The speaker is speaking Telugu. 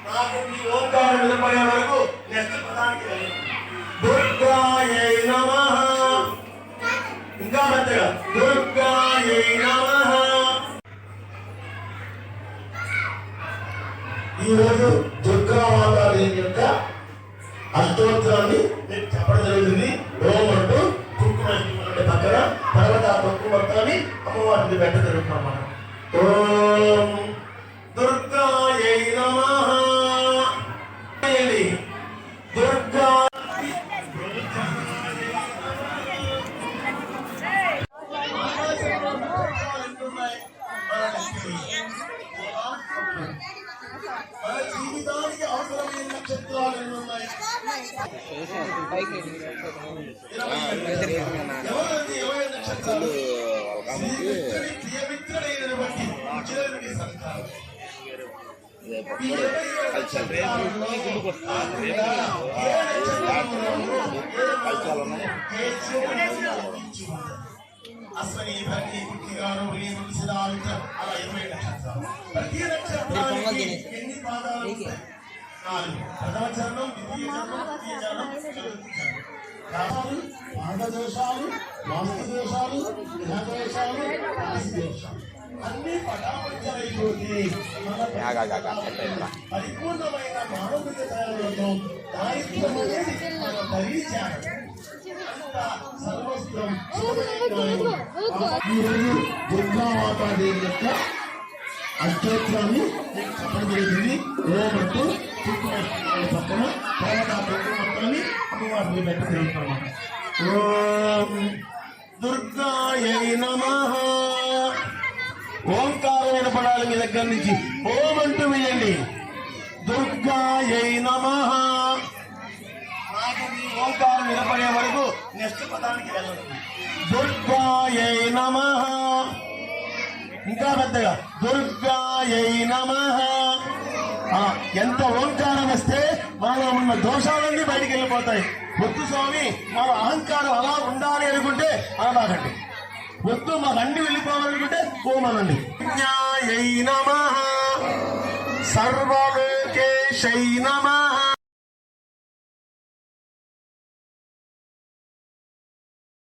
నాకు ఈ ఓంకారం వినపడే వరకు నెక్స్ట్ పదానికి వెళ్ళండి. దుర్గాయై నమః. ఇంకా పెద్దగా దుర్గాయై నమః. ఈరోజు దుర్గామాతాదేవి యొక్క అష్టోత్తరాన్ని మీకు చెప్పడం జరుగుతుంది. ఓం అంటూ కుంకుమ పక్కన తర్వాత ఆ కుంకుమ మొత్తాన్ని అమ్మవారిని పెట్ట జరుగుతున్నాం మనం. ఓం దుర్గాయై నమః. దుర్గా జీవితానికి అవసరమైన నక్షత్రాలు ఎన్ని ఉన్నాయి? ఎవరండి 20 నక్షత్రాలు? ప్రియమిత్రుడైనని బట్టి చివరికి సంతానం. అశ్వని భరణి పుట్టిగాను అలా 20 నక్షత్రాలు. ప్రతి నక్షత్రానికి ఎన్ని పాదాలు? 4. ప్రథమ చరణం, ద్వితీయ చరణం, తృతీయ చరణం, చతుర్థ చరణం. పాదదోషాలు, వాస్తు దోషాలు, గ్రహదోషాలు, రాశి దోషాలు అన్ని పటాపంచలైపోతే పరిపూర్ణమైన మానవిక తయారులతో దారిద్ర్యం అనేది మన పరిచారం. సర్వస్వం ఈరోజు దుర్గామాతాదేవి యొక్క అష్టోత్తరాన్ని చెప్పడం జరుగుతుంది. ఓమంటూ పక్కన తర్వాత మొత్తాన్ని అమ్మవారిని పెట్ట జరుగుతున్నమాట. ఓం దుర్గాయై నమః. ఓంకారం వినపడాలి మీ దగ్గర నుంచి. ఓం అంటూ వేయండి. దుర్గాయై నమః. నాకు మీ ఓంకారం వినపడే వరకు నెక్స్ట్ పదానికి వెళ్ళండి. దుర్గాయై నమః. ఇంకా పెద్దగా దుర్గాయై నమః. ఎంత ఓంకారం వస్తే మనలో ఉన్న దోషాలన్నీ బయటికి వెళ్ళిపోతాయి. వద్దు స్వామి మన అహంకారం అలా ఉండాలి అనుకుంటే అనబాకండి. వద్దు మా రండి వెళ్ళిపోవాలనుకుంటే ఓమనండి. జ్ఞాయై నమః. సర్వలోకేశై నమః.